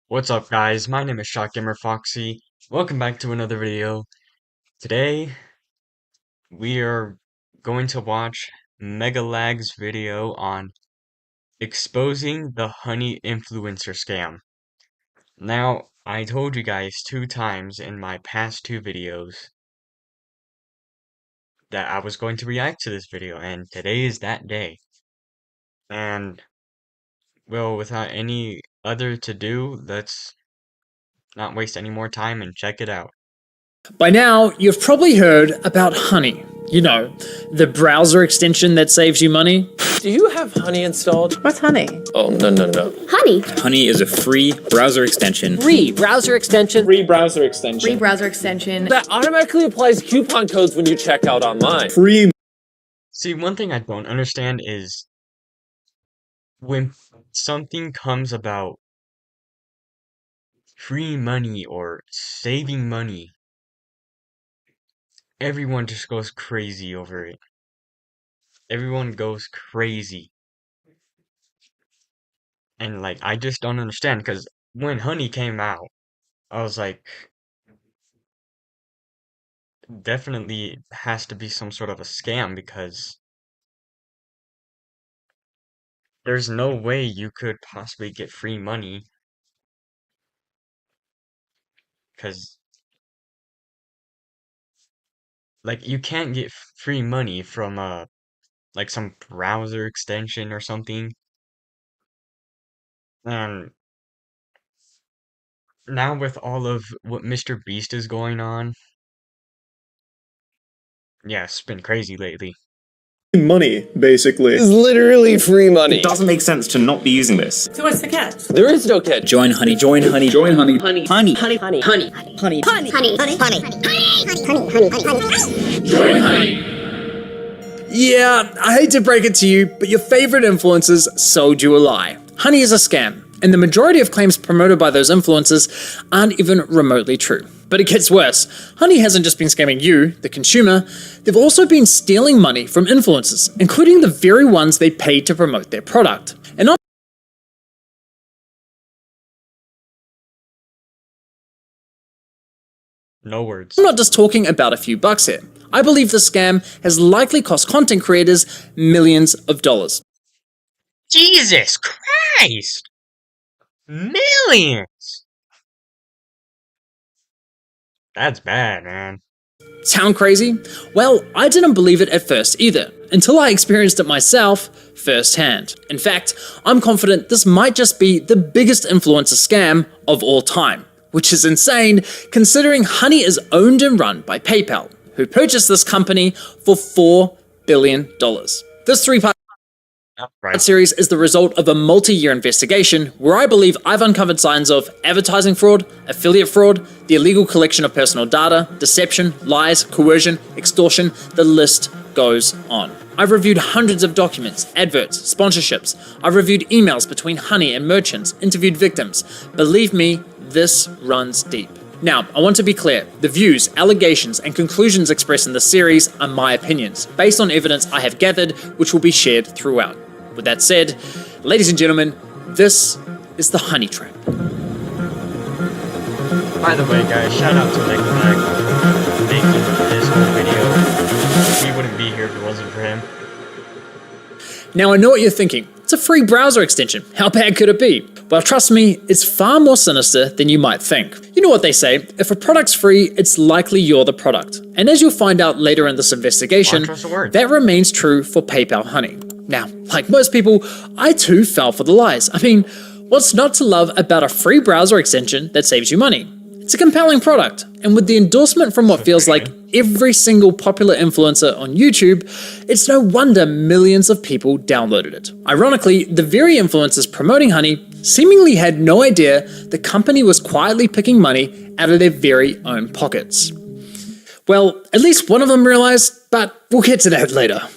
What's up guys, my name is Shotgamer Foxy. Welcome back to another video. Today, we are going to watch Megalag's video on exposing the honey influencer scam. Now, I told you guys 2 times in my past 2 videos that I was going to react to this video, and today is that day. And, well, without any other to do, let's not waste any more time and check it out. By now, you've probably heard about Honey. You know, the browser extension that saves you money. Do you have Honey installed? What's Honey? Oh, no. Honey. Honey is a free browser extension. Free browser extension. Free browser extension. Free browser extension. That automatically applies coupon codes when you check out online. Free. See, one thing I don't understand is when something comes about free money or saving money, everyone just goes crazy over it. Everyone goes crazy. And like, I just don't understand, because when Honey came out, I was like, definitely has to be some sort of a scam, because there's no way you could possibly get free money, because like, you can't get free money from like some browser extension or something. And now with all of what Mr. Beast is going on, yeah, it's been crazy lately. Money, basically. It's literally free money. It doesn't make sense to not be using this. So what's the catch? There is no catch. Join Honey, join Honey. Join Honey. Honey. Honey. Honey. Honey. Honey. Honey. Honey. Join Honey. Yeah, I hate to break it to you, but your favorite influencers sold you a lie. Honey is a scam, and the majority of claims promoted by those influencers aren't even remotely true. But it gets worse. Honey hasn't just been scamming you, the consumer, they've also been stealing money from influencers, including the very ones they paid to promote their product. And No words. I'm not just talking about a few bucks here. I believe the scam has likely cost content creators millions of dollars. Jesus Christ! Millions! That's bad, man. Sound crazy? Well, I didn't believe it at first either, until I experienced it myself firsthand. In fact, I'm confident this might just be the biggest influencer scam of all time, which is insane considering Honey is owned and run by PayPal, who purchased this company for $4 billion. This three-part Right. series is the result of a multi-year investigation where I believe I've uncovered signs of advertising fraud, affiliate fraud, the illegal collection of personal data, deception, lies, coercion, extortion, the list goes on. I've reviewed hundreds of documents, adverts, sponsorships. I've reviewed emails between Honey and merchants, interviewed victims. Believe me, this runs deep. Now, I want to be clear, the views, allegations, and conclusions expressed in this series are my opinions, based on evidence I have gathered, which will be shared throughout. With that said, ladies and gentlemen, this is the Honey Trap. By the way, guys, shout out to Megalag. Thank you for this whole video. He wouldn't be here if it wasn't for him. Now I know what you're thinking. It's a free browser extension. How bad could it be? Well, trust me, it's far more sinister than you might think. You know what they say, if a product's free, it's likely you're the product. And as you'll find out later in this investigation, Trust the word. that remains true for PayPal Honey. Now, like most people, I too fell for the lies. I mean, what's not to love about a free browser extension that saves you money? It's a compelling product, and with the endorsement from what feels like every single popular influencer on YouTube, it's no wonder millions of people downloaded it. Ironically, the very influencers promoting Honey seemingly had no idea the company was quietly picking money out of their very own pockets. Well, at least one of them realized, but we'll get to that later.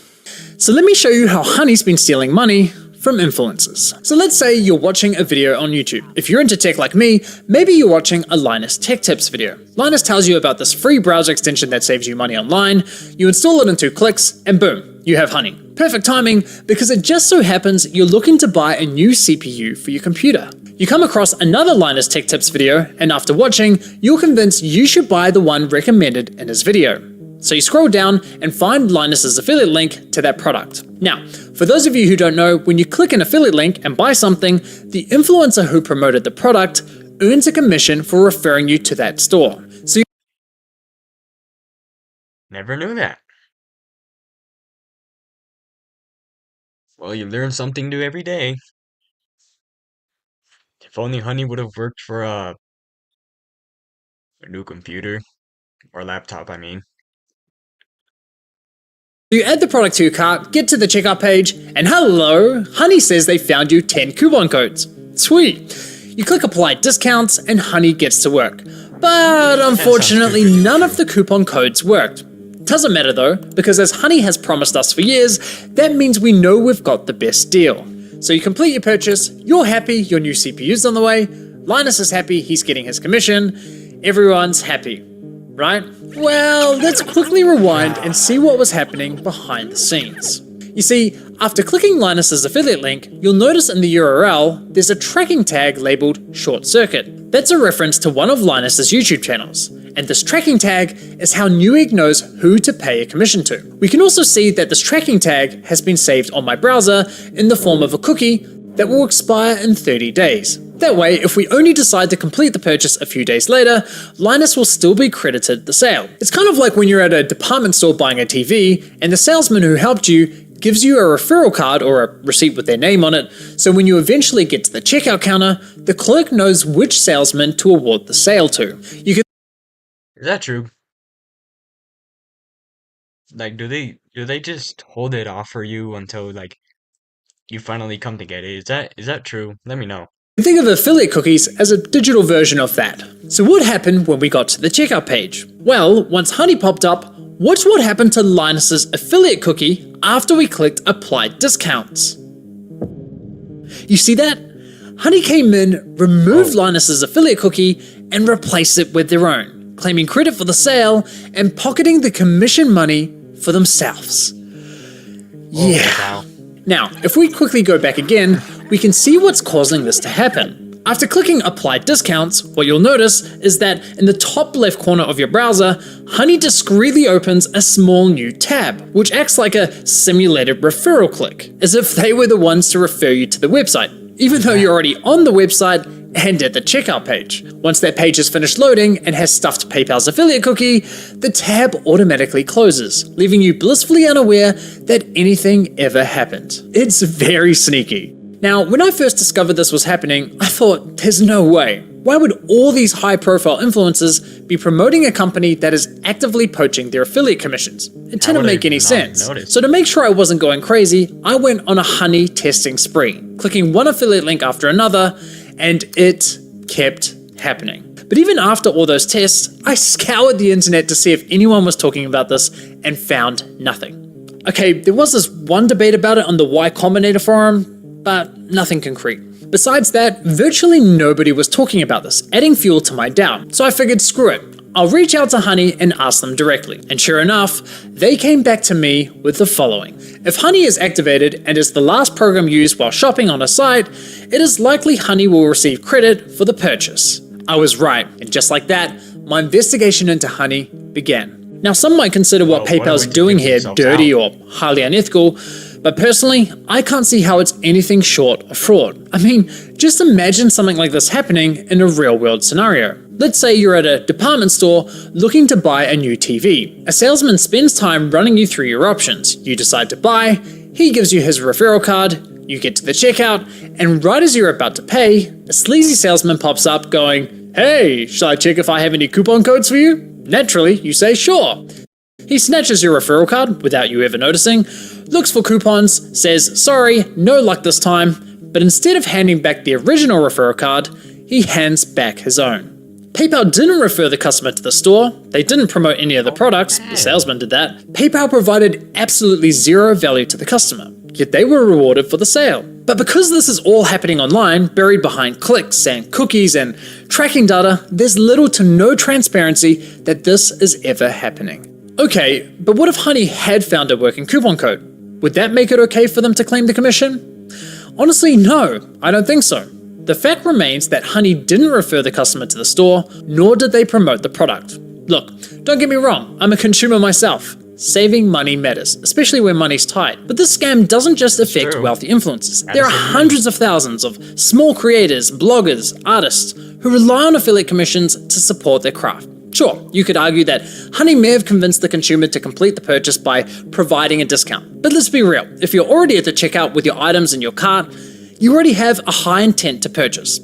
So let me show you how Honey's been stealing money from influencers. So let's say you're watching a video on YouTube. If you're into tech like me, maybe you're watching a Linus Tech Tips video. Linus tells you about this free browser extension that saves you money online, you install it in 2 clicks, and boom, you have Honey. Perfect timing, because it just so happens you're looking to buy a new CPU for your computer. You come across another Linus Tech Tips video, and after watching, you're convinced you should buy the one recommended in his video. So you scroll down and find Linus's affiliate link to that product. Now, for those of you who don't know, when you click an affiliate link and buy something, the influencer who promoted the product earns a commission for referring you to that store. So Never knew that. Well, you learn something new every day. If only Honey would have worked for a new computer. Or laptop, I mean. you add the product to your cart, get to the checkout page, and hello, Honey says they found you 10 coupon codes. Sweet. You click apply discounts and Honey gets to work. But unfortunately, none of the coupon codes worked. Doesn't matter though, because as Honey has promised us for years, that means we know we've got the best deal. So you complete your purchase, you're happy, your new CPU's on the way, Linus is happy, he's getting his commission, everyone's happy, right? Well, let's quickly rewind and see what was happening behind the scenes. You see, after clicking Linus's affiliate link, you'll notice in the URL, there's a tracking tag labeled Short Circuit. That's a reference to one of Linus's YouTube channels. And this tracking tag is how Newegg knows who to pay a commission to. We can also see that this tracking tag has been saved on my browser in the form of a cookie that will expire in 30 days. That way, if we only decide to complete the purchase a few days later, Linus will still be credited the sale. It's kind of like when you're at a department store buying a TV and the salesman who helped you gives you a referral card or a receipt with their name on it, so when you eventually get to the checkout counter, the clerk knows which salesman to award the sale to. You can Is that true? Like, do they just hold it off for you until like you finally come to get it? Is that true? Let me know. think of affiliate cookies as a digital version of that. So what happened when we got to the checkout page? Well, once Honey popped up, watch what happened to Linus's affiliate cookie after we clicked apply discounts. You see that? Honey came in, removed Linus's affiliate cookie, and replaced it with their own, claiming credit for the sale and pocketing the commission money for themselves. Yeah. Wow. Now, if we quickly go back again, we can see what's causing this to happen. After clicking apply discounts, what you'll notice is that in the top left corner of your browser, Honey discreetly opens a small new tab, which acts like a simulated referral click, as if they were the ones to refer you to the website, even though you're already on the website and at the checkout page. Once that page is finished loading and has stuffed PayPal's affiliate cookie, the tab automatically closes, leaving you blissfully unaware that anything ever happened. It's very sneaky. Now, when I first discovered this was happening, I thought, there's no way. Why would all these high-profile influencers be promoting a company that is actively poaching their affiliate commissions? It didn't make any sense. So to make sure I wasn't going crazy, I went on a Honey testing spree, clicking one affiliate link after another, and it kept happening. But even after all those tests, I scoured the internet to see if anyone was talking about this and found nothing. Okay, there was this one debate about it on the Y Combinator forum, but nothing concrete. Besides that, virtually nobody was talking about this, adding fuel to my doubt. So I figured, screw it. I'll reach out to Honey and ask them directly. And sure enough, they came back to me with the following. If Honey is activated and is the last program used while shopping on a site, it is likely Honey will receive credit for the purchase. I was right, and just like that, my investigation into Honey began. Now, some might consider what PayPal's doing here dirty or highly unethical, but personally, I can't see how it's anything short of fraud. I mean, just imagine something like this happening in a real-world scenario. Let's say you're at a department store looking to buy a new TV. A salesman spends time running you through your options. You decide to buy, he gives you his referral card, you get to the checkout, and right as you're about to pay, a sleazy salesman pops up going, "Hey, shall I check if I have any coupon codes for you?" Naturally, you say sure. He snatches your referral card without you ever noticing, looks for coupons, says sorry, no luck this time, but instead of handing back the original referral card, he hands back his own. PayPal didn't refer the customer to the store, they didn't promote any of the products, the salesman did that. PayPal provided absolutely zero value to the customer. yet they were rewarded for the sale. But because this is all happening online, buried behind clicks and cookies and tracking data, there's little to no transparency that this is ever happening. Okay, but what if Honey had found a working coupon code? Would that make it okay for them to claim the commission? Honestly, no, I don't think so. The fact remains that Honey didn't refer the customer to the store, nor did they promote the product. Look, don't get me wrong, I'm a consumer myself. Saving money matters, especially when money's tight. But this scam doesn't just affect wealthy influencers. There are hundreds of thousands of small creators, bloggers, artists who rely on affiliate commissions to support their craft. Sure, you could argue that Honey may have convinced the consumer to complete the purchase by providing a discount. But let's be real, if you're already at the checkout with your items in your cart, you already have a high intent to purchase.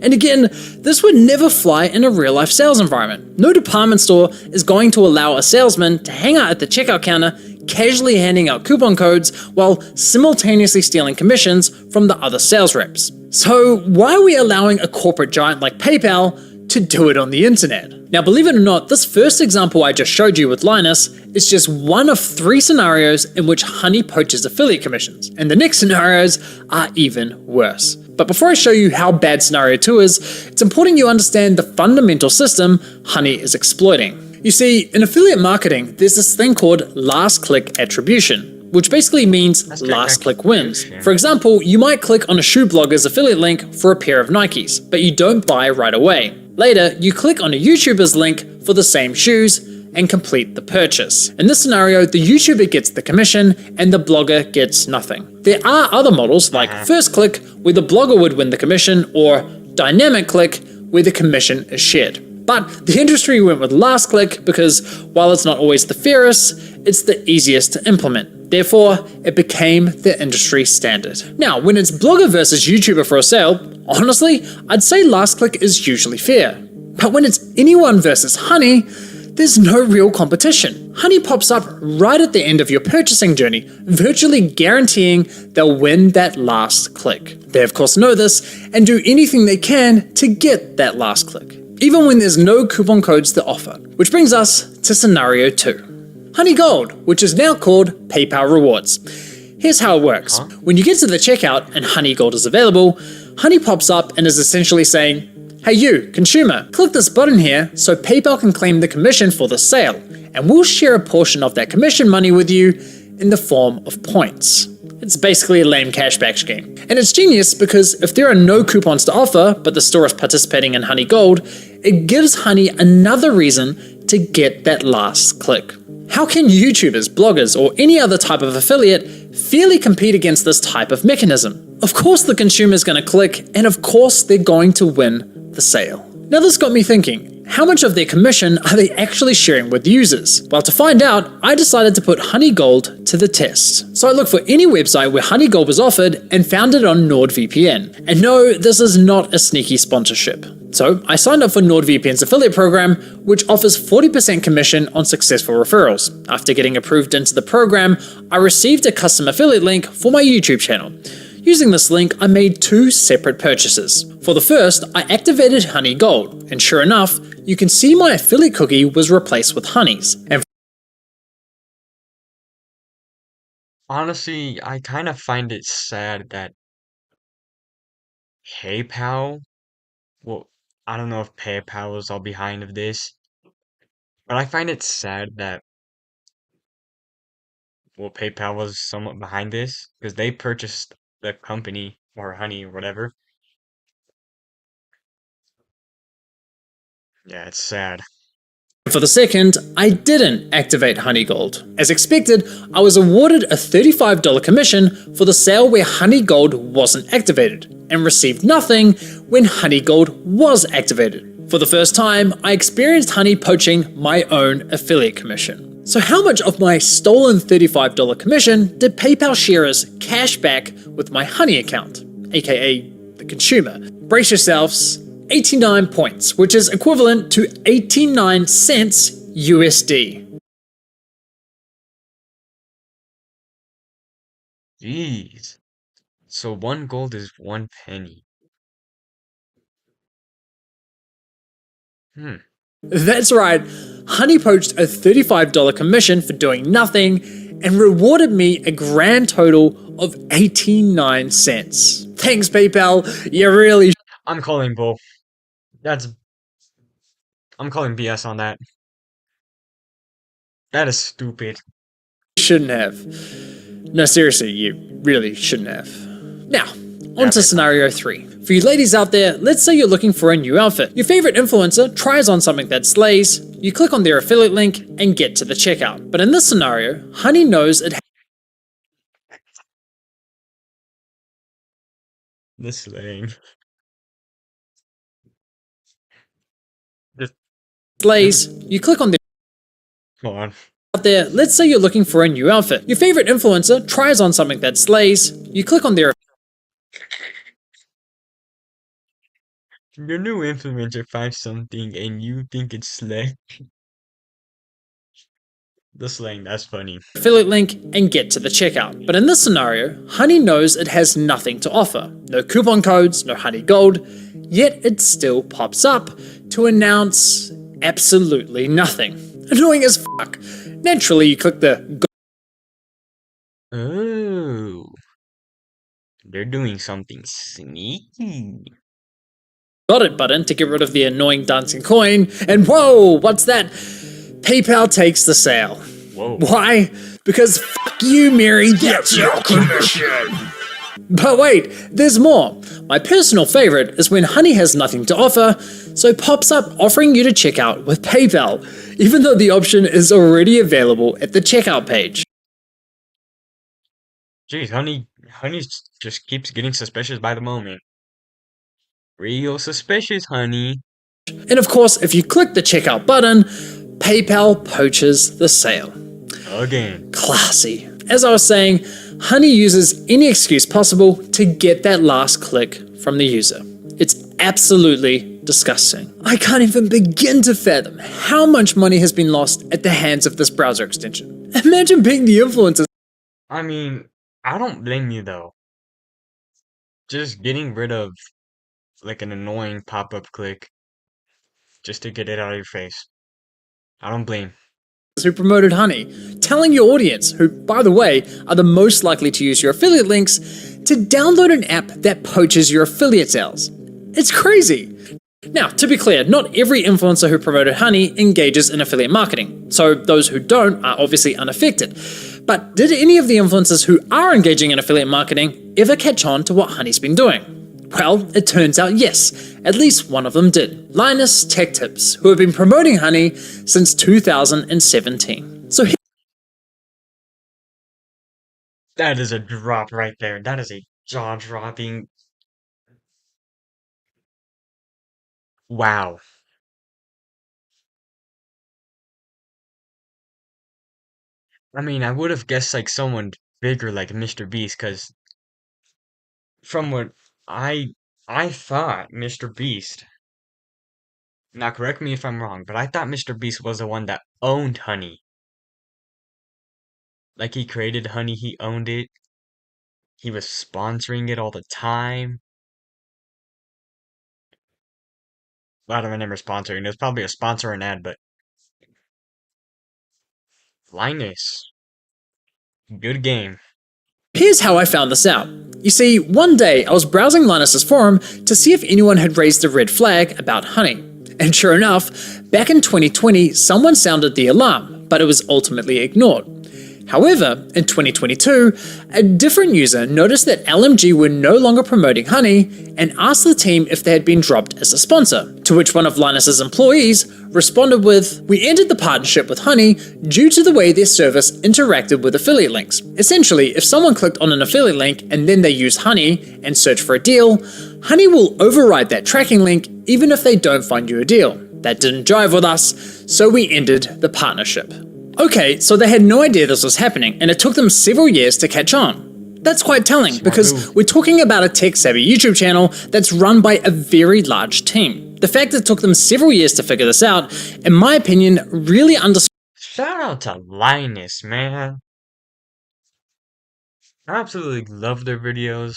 And again, this would never fly in a real-life sales environment. No department store is going to allow a salesman to hang out at the checkout counter, casually handing out coupon codes while simultaneously stealing commissions from the other sales reps. So why are we allowing a corporate giant like PayPal to do it on the internet? Now, believe it or not, this first example I just showed you with Linus is just one of 3 scenarios in which Honey poaches affiliate commissions, and the next scenarios are even worse. But before I show you how bad scenario 2 is, it's important you understand the fundamental system Honey is exploiting. You see, in affiliate marketing, there's this thing called last click attribution, which basically means last click wins. For example, you might click on a shoe blogger's affiliate link for a pair of Nikes, but you don't buy right away. Later, you click on a YouTuber's link for the same shoes and complete the purchase. In this scenario, the YouTuber gets the commission and the blogger gets nothing. There are other models like first click, where the blogger would win the commission, or dynamic click, where the commission is shared. But the industry went with last click because while it's not always the fairest, it's the easiest to implement. Therefore, it became the industry standard. Now, when it's blogger versus YouTuber for a sale, honestly, I'd say last click is usually fair. But when it's anyone versus Honey, there's no real competition. Honey pops up right at the end of your purchasing journey, virtually guaranteeing they'll win that last click. They of course know this and do anything they can to get that last click, even when there's no coupon codes to offer. Which brings us to scenario 2. Honey Gold, which is now called PayPal Rewards. Here's how it works. When you get to the checkout and Honey Gold is available, Honey pops up and is essentially saying, "Hey you, consumer, click this button here so PayPal can claim the commission for the sale, and we'll share a portion of that commission money with you in the form of points." It's basically a lame cashback scheme. And it's genius because if there are no coupons to offer, but the store is participating in Honey Gold, it gives Honey another reason to get that last click. How can YouTubers, bloggers, or any other type of affiliate fairly compete against this type of mechanism? Of course the consumer is going to click, and of course they're going to win the sale. Now this got me thinking, how much of their commission are they actually sharing with users? Well, to find out, I decided to put Honey Gold to the test. So I looked for any website where Honey Gold was offered and found it on NordVPN. And no, this is not a sneaky sponsorship. So I signed up for NordVPN's affiliate program, which offers 40% commission on successful referrals. After getting approved into the program, I received a custom affiliate link for my YouTube channel. Using this link, I made 2 separate purchases. For the first, I activated Honey Gold, and sure enough, you can see my affiliate cookie was replaced with Honey's. And Honestly, I kind of find it sad that PayPal, well, I don't know if PayPal is all behind of this, but I find it sad that, well, PayPal was somewhat behind this because they purchased the company or Honey or whatever. Yeah, it's sad. for the second, I didn't activate Honey Gold. As expected, I was awarded a $35 commission for the sale where Honey Gold wasn't activated, and received nothing when Honey Gold was activated. For the first time, I experienced Honey poaching my own affiliate commission. So how much of my stolen $35 commission did PayPal share as cash back with my Honey account, aka the consumer? Brace yourselves, 89 points, which is equivalent to 89 cents USD. Jeez. So 1 gold is 1 penny. That's right, Honey poached a $35 commission for doing nothing and rewarded me a grand total of 89 cents. Thanks, PayPal. You really I'm calling bull. I'm calling BS on that. That is stupid. shouldn't have. No, seriously, you really shouldn't have. Now, on to scenario 3. For you ladies out there, let's say you're looking for a new outfit. Your favorite influencer tries on something that slays, you click on their affiliate link and get to the checkout. But in this scenario, Honey knows it The slang. Just slays, you click on their come on. out there, let's say you're looking for a new outfit. Your favorite influencer tries on something that slays, you click on their Your new influencer finds something and you think it's slang. The slang, that's funny. affiliate link and get to the checkout. But in this scenario, Honey knows it has nothing to offer. No coupon codes, no Honey Gold, yet it still pops up to announce absolutely nothing. Annoying as fuck. Naturally, you click the Oh. They're doing something sneaky. got it button to get rid of the annoying dancing coin, and whoa, what's that? PayPal takes the sale. Whoa. Why? Because fuck you, Mary, that's your commission. But wait, there's more. My personal favorite is when Honey has nothing to offer, so pops up offering you to check out with PayPal, even though the option is already available at the checkout page. Jeez, Honey just keeps getting suspicious by the moment. Real suspicious, Honey. And of course, if you click the checkout button, PayPal poaches the sale. Again. Classy. As I was saying, Honey uses any excuse possible to get that last click from the user. It's absolutely disgusting. I can't even begin to fathom how much money has been lost at the hands of this browser extension. Imagine being the influencer. I mean, I don't blame you though. Just getting rid of like an annoying pop-up click just to get it out of your face. I don't blame. Who promoted Honey, telling your audience, who, by the way, are the most likely to use your affiliate links, to download an app that poaches your affiliate sales. It's crazy. Now, to be clear, not every influencer who promoted Honey engages in affiliate marketing, so those who don't are obviously unaffected. But did any of the influencers who are engaging in affiliate marketing ever catch on to what Honey's been doing? Well, it turns out yes, at least one of them did. Linus Tech Tips, who have been promoting Honey since 2017. So That is a drop right there. That is a jaw-dropping. Wow. I mean, I would have guessed like someone bigger like Mr. Beast, because from what I thought Mr. Beast. Now correct me if I'm wrong, but I thought Mr. Beast was the one that owned Honey. Like he created Honey, he owned it. He was sponsoring it all the time. Well, I don't remember sponsoring. It was probably a sponsor and ad, but Linus. Good game. here's how I found this out. You see, one day I was browsing Linus's forum to see if anyone had raised a red flag about Honey. And sure enough, back in 2020, someone sounded the alarm, but it was ultimately ignored. However, in 2022, a different user noticed that LMG were no longer promoting Honey and asked the team if they had been dropped as a sponsor, to which one of Linus's employees responded with, "We ended the partnership with Honey due to the way their service interacted with affiliate links. Essentially, if someone clicked on an affiliate link and then they use Honey and search for a deal, Honey will override that tracking link even if they don't find you a deal. That didn't jive with us, so we ended the partnership." Okay, so they had no idea this was happening, and it took them several years to catch on. That's quite telling, because we're talking about a tech-savvy YouTube channel that's run by a very large team. The fact that it took them several years to figure this out, in my opinion, really underscores Shout out to Linus, man. I absolutely love their videos.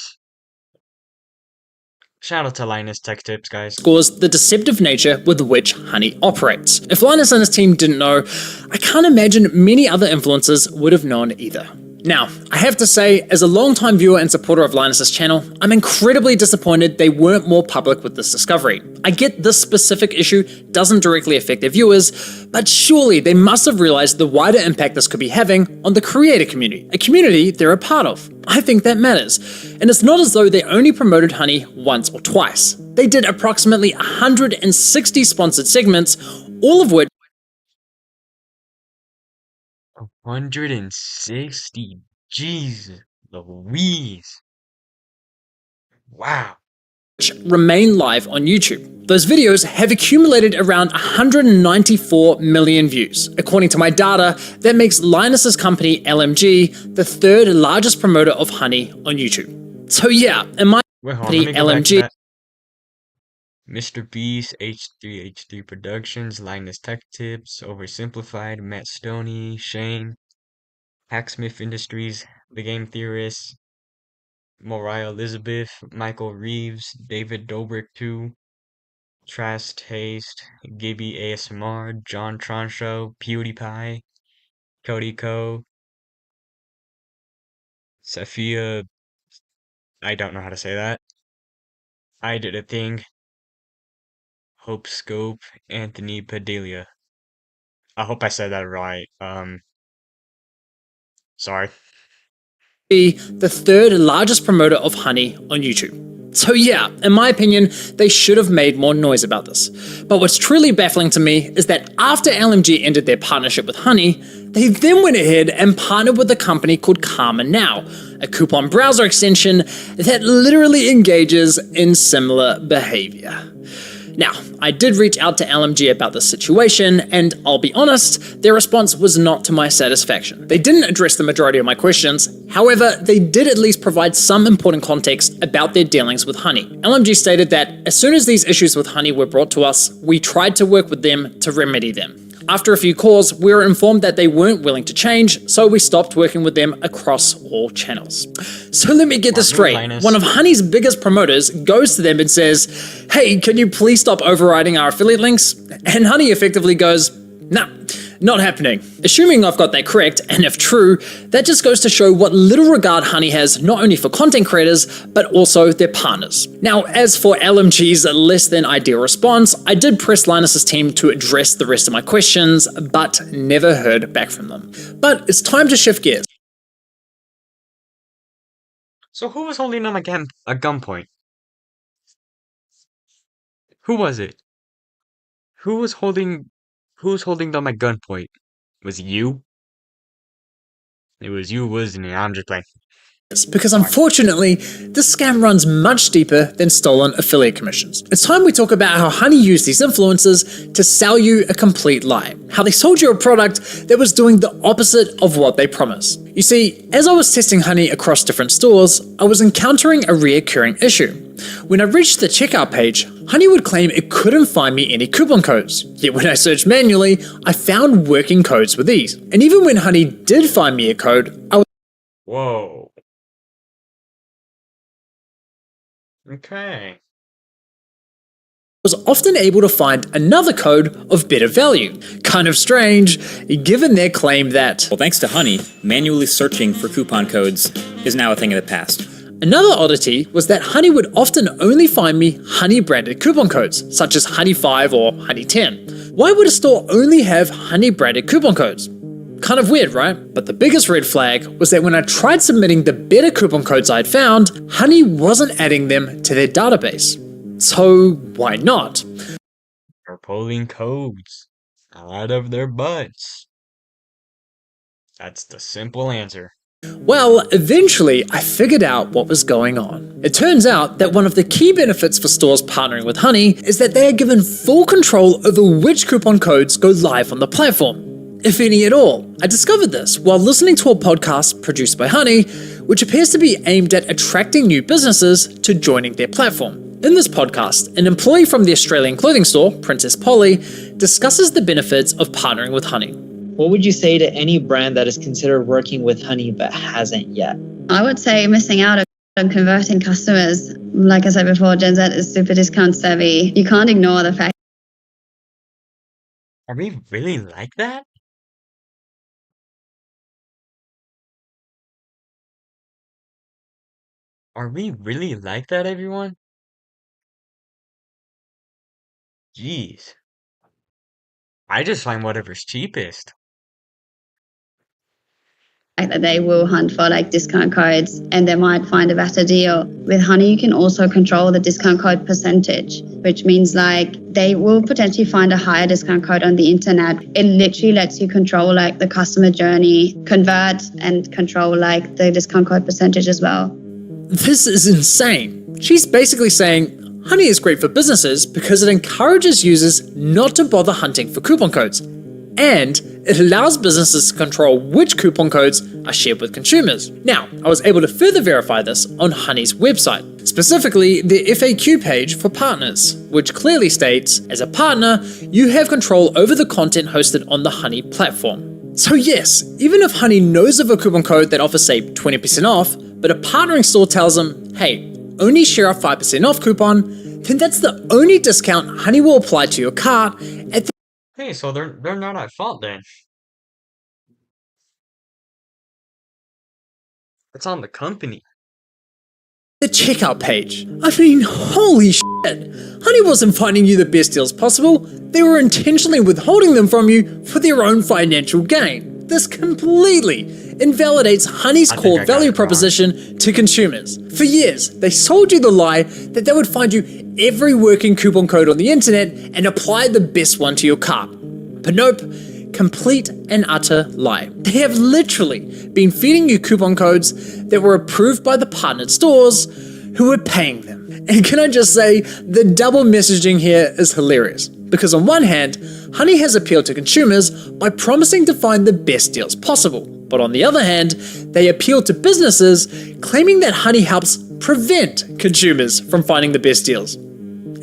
Shout out to Linus Tech Tips, guys. the deceptive nature with which Honey operates. If Linus and his team didn't know, I can't imagine many other influencers would have known either. Now, I have to say, as a long-time viewer and supporter of Linus's channel, I'm incredibly disappointed they weren't more public with this discovery. I get this specific issue doesn't directly affect their viewers, but surely they must have realized the wider impact this could be having on the creator community, a community they're a part of. I think that matters. And it's not as though they only promoted Honey once or twice. They did approximately 160 sponsored segments, all of which 160. Jesus Louise. Wow. remain live on YouTube. Those videos have accumulated around 194 million views. According to my data, that makes Linus's company LMG the third largest promoter of Honey on YouTube. So yeah, in my Wait, hold on, company let me go back to LMG that. Mr. Beast, H3H3 Productions, Linus Tech Tips, Oversimplified, Matt Stoney, Shane, Hacksmith Industries, The Game Theorist, Moriah Elizabeth, Michael Reeves, David Dobrik 2, Trash Taste, Gibby ASMR, John Tronshow, PewDiePie, Cody Co, Sophia, I don't know how to say that, I Did a Thing, Hope Scope, Anthony Padilla. I hope I said that right. Sorry. the third largest promoter of Honey on YouTube. So yeah, in my opinion, they should have made more noise about this. But what's truly baffling to me is that after LMG ended their partnership with Honey, they then went ahead and partnered with a company called Karma Now, a coupon browser extension that literally engages in similar behavior. Now, I did reach out to LMG about this situation, and I'll be honest, their response was not to my satisfaction. They didn't address the majority of my questions, however, they did at least provide some important context about their dealings with Honey. LMG stated that as soon as these issues with Honey were brought to us, we tried to work with them to remedy them. After a few calls, we were informed that they weren't willing to change, so we stopped working with them across all channels. So let me get this straight. One of Honey's biggest promoters goes to them and says, "Hey, can you please stop overriding our affiliate links?" And Honey effectively goes, "Nah, not happening." Assuming I've got that correct, and if true, that just goes to show what little regard Honey has not only for content creators, but also their partners. Now, as for LMG's less than ideal response, I did press Linus's team to address the rest of my questions, but never heard back from them. But it's time to shift gears. So who was holding them again at gunpoint? Who was it? Who was holding them at gunpoint? Was it you? It was you, wasn't it? I'm just playing. Because unfortunately, this scam runs much deeper than stolen affiliate commissions. It's time we talk about how Honey used these influencers to sell you a complete lie. How they sold you a product that was doing the opposite of what they promised. You see, as I was testing Honey across different stores, I was encountering a reoccurring issue. When I reached the checkout page, Honey would claim it couldn't find me any coupon codes. Yet when I searched manually, I found working codes with ease. And even when Honey did find me a code, I was Whoa. Okay. often able to find another code of better value. Kind of strange, given their claim that Well, thanks to Honey, manually searching for coupon codes is now a thing of the past. Another oddity was that Honey would often only find me Honey-branded coupon codes, such as Honey5 or Honey10. Why would a store only have Honey-branded coupon codes? Kind of weird, right? But the biggest red flag was that when I tried submitting the better coupon codes I'd found, Honey wasn't adding them to their database. So why not? They're pulling codes out of their butts. That's the simple answer. Well, eventually I figured out what was going on. It turns out that one of the key benefits for stores partnering with Honey is that they are given full control over which coupon codes go live on the platform, if any at all. I discovered this while listening to a podcast produced by Honey, which appears to be aimed at attracting new businesses to joining their platform. In this podcast, an employee from the Australian clothing store, Princess Polly, discusses the benefits of partnering with Honey. What would you say to any brand that is considered working with Honey but hasn't yet? I would say missing out on converting customers. Like I said before, Gen Z is super discount savvy. You can't ignore the fact. Are we really like that? Are we really like that, everyone? Jeez. I just find whatever's cheapest. That they will hunt for like discount codes and they might find a better deal. With Honey, you can also control the discount code percentage, which means like they will potentially find a higher discount code on the internet. It literally lets you control like the customer journey, convert and control like the discount code percentage as well. This is insane. She's basically saying Honey is great for businesses because it encourages users not to bother hunting for coupon codes. And it allows businesses to control which coupon codes are shared with consumers. Now, I was able to further verify this on Honey's website, specifically the FAQ page for partners, which clearly states, as a partner, you have control over the content hosted on the Honey platform. So yes, even if Honey knows of a coupon code that offers say 20% off, but a partnering store tells them, hey, only share a 5% off coupon, then that's the only discount Honey will apply to your cart at the Hey, so they're not at fault then. It's on the company. checkout page. I mean, holy shit. Honey wasn't finding you the best deals possible. They were intentionally withholding them from you for their own financial gain. This completely invalidates Honey's core value proposition to consumers. For years, they sold you the lie that they would find you every working coupon code on the internet and apply the best one to your cart. But nope, complete and utter lie. They have literally been feeding you coupon codes that were approved by the partnered stores who were paying them. And can I just say, the double messaging here is hilarious. Because on one hand, Honey has appealed to consumers by promising to find the best deals possible. But on the other hand, they appeal to businesses claiming that Honey helps prevent consumers from finding the best deals.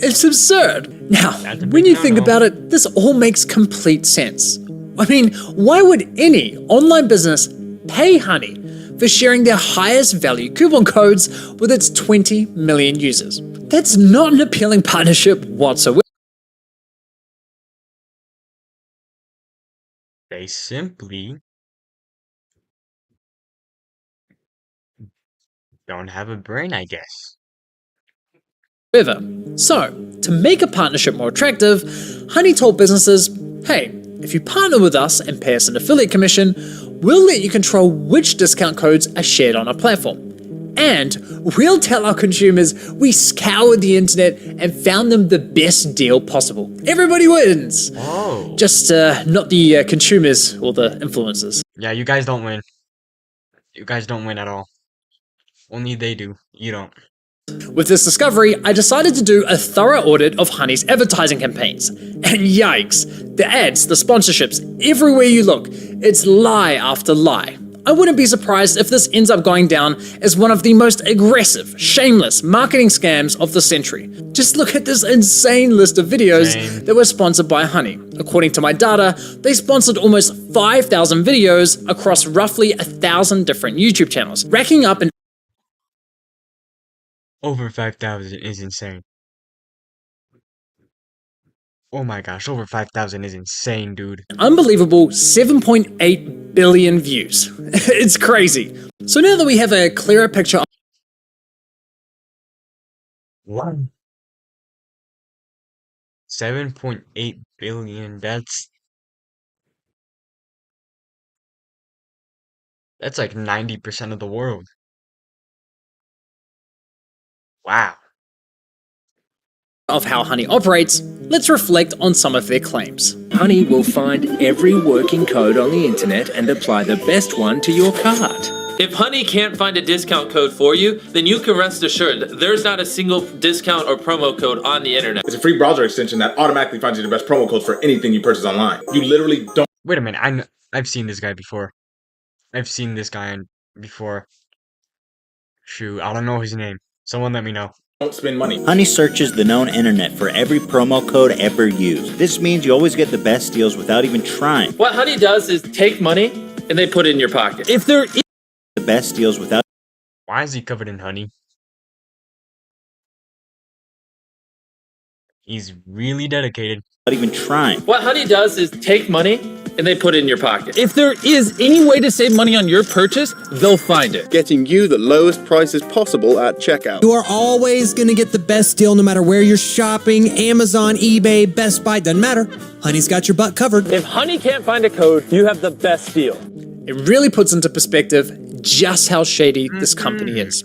It's absurd. Now, when you think about it, this all makes complete sense. I mean, why would any online business pay Honey for sharing their highest value coupon codes with its 20 million users? That's not an appealing partnership whatsoever. They simply don't have a brain, I guess. So, to make a partnership more attractive, Honey told businesses, hey, if you partner with us and pay us an affiliate commission, we'll let you control which discount codes are shared on our platform. And we'll tell our consumers we scoured the internet and found them the best deal possible. Everybody wins. Oh. Just not the consumers or the influencers. Yeah, you guys don't win. You guys don't win at all. Only they do. You don't. With this discovery, I decided to do a thorough audit of Honey's advertising campaigns. And yikes, the ads, the sponsorships, everywhere you look, it's lie after lie. I wouldn't be surprised if this ends up going down as one of the most aggressive, shameless marketing scams of the century. Just look at this insane list of videos that were sponsored by Honey. According to my data, they sponsored almost 5,000 videos across roughly 1,000 different YouTube channels, racking up an Over 5,000 is insane. Oh my gosh, over 5,000 is insane, dude. unbelievable 7.8 billion views. It's crazy. So now that we have a clearer picture. What? 7.8 billion, that's like 90% of the world. Wow. Of how Honey operates, let's reflect on some of their claims. Honey will find every working code on the internet and apply the best one to your cart. If Honey can't find a discount code for you, then you can rest assured there's not a single discount or promo code on the internet. It's a free browser extension that automatically finds you the best promo codes for anything you purchase online. You literally don't. Wait a minute, I've seen this guy before. I've seen this guy before. Shoot, I don't know his name. Someone let me know. Don't spend money. Honey searches the known internet for every promo code ever used. This means you always get the best deals without even trying. What Honey does is take money and they put it in your pocket. If there is the best deals without. Why is he covered in honey? He's really dedicated. Not even trying. What Honey does is take money and they put it in your pocket. If there is any way to save money on your purchase, they'll find it. Getting you the lowest prices possible at checkout. You are always going to get the best deal no matter where you're shopping. Amazon, eBay, Best Buy, doesn't matter. Honey's got your butt covered. If Honey can't find a code, you have the best deal. It really puts into perspective just how shady this company is,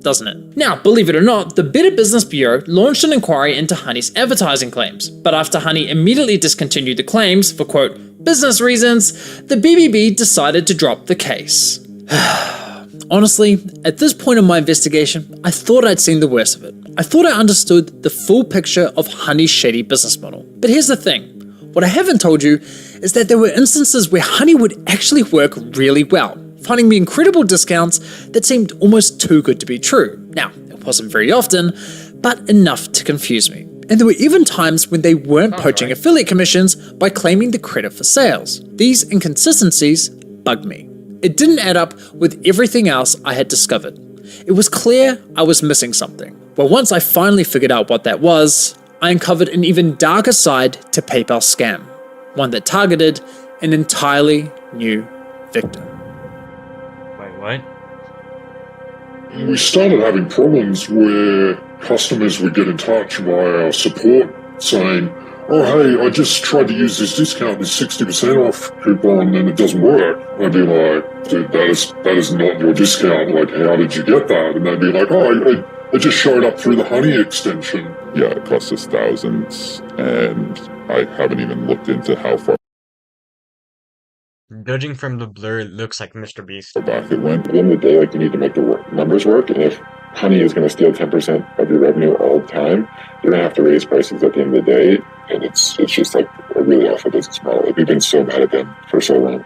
doesn't it? Now, believe it or not, the Better Business Bureau launched an inquiry into Honey's advertising claims, but after Honey immediately discontinued the claims for, quote, business reasons, the BBB decided to drop the case. Honestly, at this point in my investigation, I thought I'd seen the worst of it. I thought I understood the full picture of Honey's shady business model. But here's the thing. What I haven't told you is that there were instances where Honey would actually work really well, finding me incredible discounts that seemed almost too good to be true. Now, it wasn't very often, but enough to confuse me. And there were even times when they weren't poaching affiliate commissions by claiming the credit for sales. These inconsistencies bugged me. It didn't add up with everything else I had discovered. It was clear I was missing something. Well, once I finally figured out what that was, I uncovered an even darker side to PayPal scam, one that targeted an entirely new victim. Wait, what? We started having problems where customers would get in touch via our support saying, oh hey, I just tried to use this discount, this 60% off coupon, and it doesn't work. I'd be like, dude, that is not your discount, like how did you get that? And they'd be like, oh, it just showed up through the Honey extension. Yeah, it cost us thousands, and I haven't even looked into how far Judging from the blur, it looks like Mr. Beast. back it went. At the end of the day, like, you need to make the numbers work, and if Honey is going to steal 10% of your revenue all the time, you're going to have to raise prices at the end of the day, and it's just like a really awful business model. Like, we've been so mad at them for so long.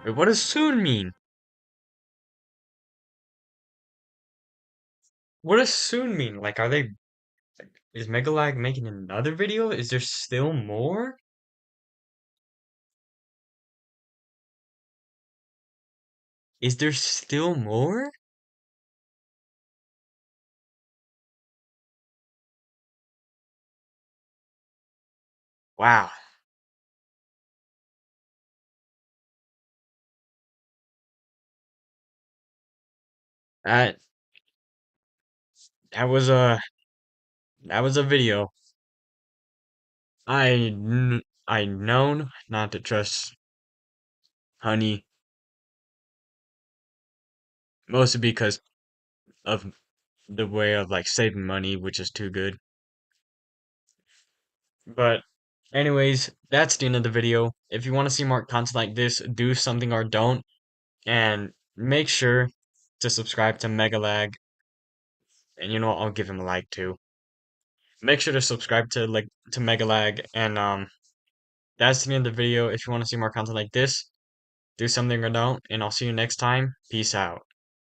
Wait, what does soon mean? What does soon mean? Like, is Megalag making another video? Is there still more? Is there still more? Wow. That that was a video. I known not to trust Honey, mostly because of the way of like saving money, which is too good. But anyways, that's the end of the video. If you want to see more content like this, do something or don't, and make sure to subscribe to Megalag. And you know what, I'll give him a like too. Make sure to subscribe to Megalag, and that's the end of the video. If you want to see more content like this, do something or don't, and I'll see you next time. Peace out.